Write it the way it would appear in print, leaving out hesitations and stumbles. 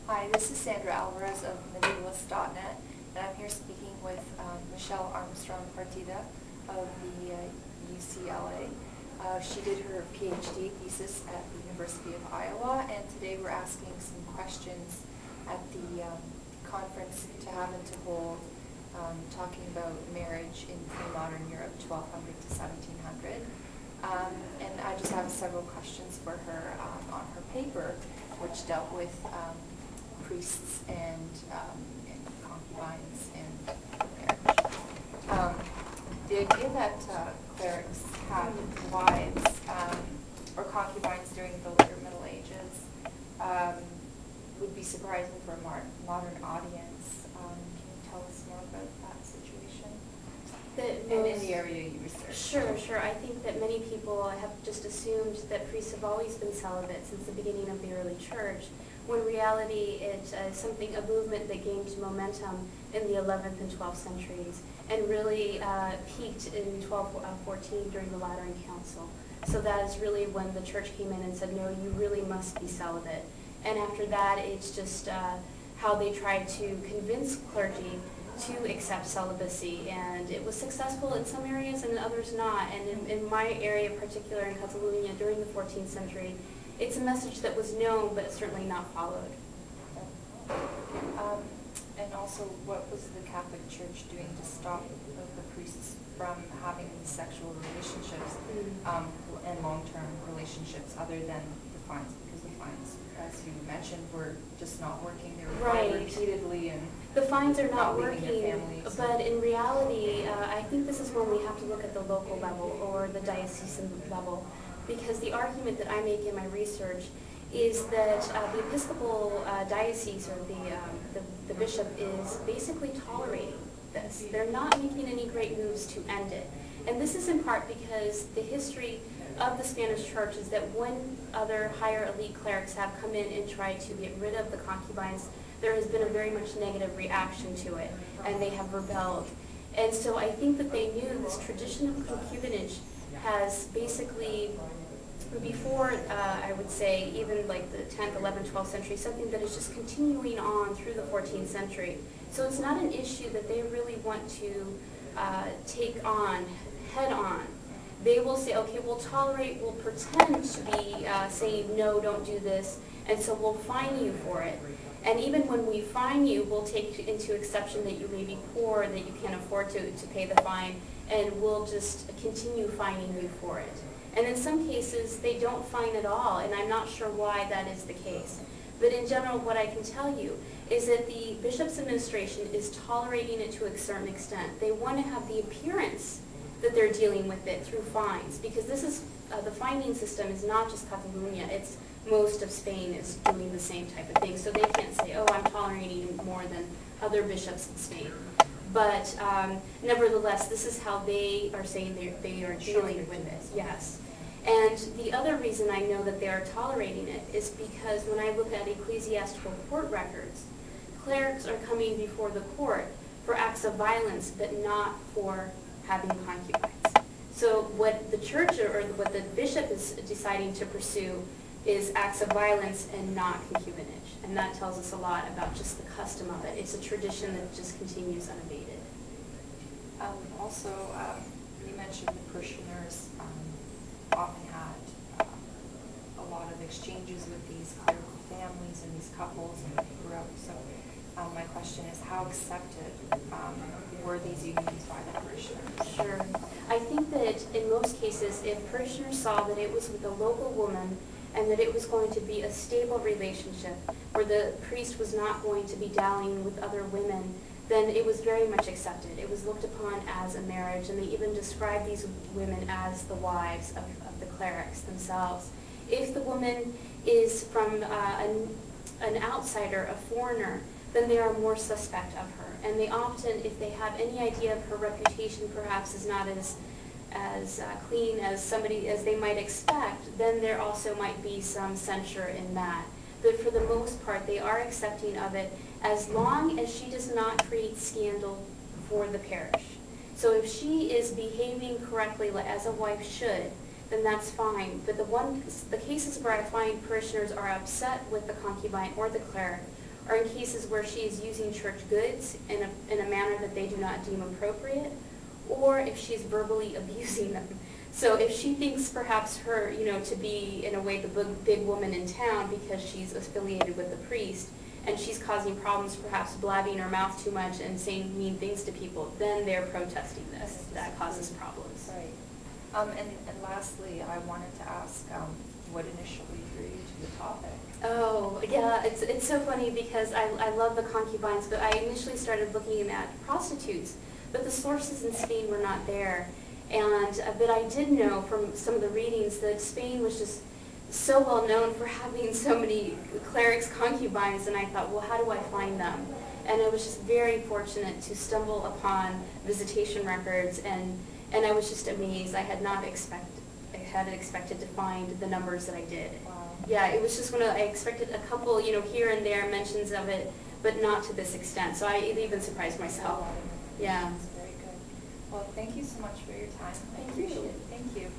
Hi, this is Sandra Alvarez of medievalist.net, and I'm here speaking with Michelle Armstrong Partida of the UCLA. She did her PhD thesis at the University of Iowa, and today we're asking some questions at the conference to have and to hold, talking about marriage in Premodern Europe, 1200 to 1700. And I just have several questions for her on her paper, which dealt with priests and concubines and marriage. The idea that clerics have wives or concubines during the later Middle Ages would be surprising for a modern audience. Can you tell us more about that situation? And in the area you research. Sure. I think that many people have just assumed that priests have always been celibate since the beginning of the early church, when in reality it's a movement that gained momentum in the 11th and 12th centuries and really peaked in 1214 during the Lateran Council. So that is really when the church came in and said, no, you really must be celibate. And after that, it's just how they tried to convince clergy to accept celibacy, and it was successful in some areas and in others not. And in my area, in particular in Catalunya during the 14th century, it's a message that was known but certainly not followed. And also, what was the Catholic Church doing to stop the priests from having these sexual relationships and long-term relationships other than the fines? Because the fines, as you mentioned, were just not working. They were fined repeatedly, and the fines are not working. But in reality, I think this is when we have to look at the local level or the diocesan level, because the argument that I make in my research is that the Episcopal diocese or the bishop is basically tolerating this. They're not making any great moves to end it. And this is in part because the history of the Spanish church is that when other higher elite clerics have come in and tried to get rid of the concubines, there has been a very much negative reaction to it, and they have rebelled. And so I think that they knew this tradition of concubinage has basically, before I would say even like the 10th, 11th, 12th century, something that is just continuing on through the 14th century. So it's not an issue that they really want to take on head on. They will say, okay, we'll tolerate, we'll pretend to be saying, no, don't do this, and so we'll fine you for it. And even when we fine you, we'll take into exception that you may be poor, that you can't afford to pay the fine, and we'll just continue fining you for it. And in some cases, they don't fine at all, and I'm not sure why that is the case. But in general, what I can tell you is that the bishop's administration is tolerating it to a certain extent. They want to have the appearance that they're dealing with it through fines, because this is the fining system is not just Catalunya, it's most of Spain is doing the same type of thing. So they can't say, oh, I'm tolerating more than other bishops in Spain. But nevertheless, this is how they are saying they are dealing with it, yes. And the other reason I know that they are tolerating it is because when I look at ecclesiastical court records, clerics are coming before the court for acts of violence, but not for having concubines. So what the church or what the bishop is deciding to pursue is acts of violence and not concubinage. And that tells us a lot about just the custom of it. It's a tradition that just continues unabated. Also, you mentioned the parishioners often had a lot of exchanges with these clerical families and these couples and grew up. So my question is, how accepted were these unions by the parishioners? Sure. I think that in most cases, if parishioners saw that it was with a local woman and that it was going to be a stable relationship where the priest was not going to be dallying with other women, then it was very much accepted. It was looked upon as a marriage, and they even described these women as the wives of the clerics themselves. If the woman is from an outsider, a foreigner, then they are more suspect of her. And they often, if they have any idea of her reputation perhaps is not as clean as somebody as they might expect, then there also might be some censure in that. But for the most part, they are accepting of it as long as she does not create scandal for the parish. So if she is behaving correctly as a wife should, then that's fine. But the cases where I find parishioners are upset with the concubine or the cleric are in cases where she is using church goods in a manner that they do not deem appropriate, or if she's verbally abusing them. So if she thinks perhaps her, to be in a way the big woman in town because she's affiliated with the priest, and she's causing problems, perhaps blabbing her mouth too much and saying mean things to people, then they're protesting this. That causes problems. Right. And lastly, I wanted to ask what initially drew you to the topic? Oh, yeah, it's so funny because I love the concubines, but I initially started looking at prostitutes, but the sources in Spain were not there. But I did know from some of the readings that Spain was just so well known for having so many clerics' concubines, and I thought, well, how do I find them? And I was just very fortunate to stumble upon visitation records, and I was just amazed. I hadn't expected to find the numbers that I did. Wow. Yeah, it was just I expected a couple, here and there mentions of it, but not to this extent. So it even surprised myself. Yeah. That's very good. Well, thank you so much for your time. Thank I appreciate you. it. Thank you.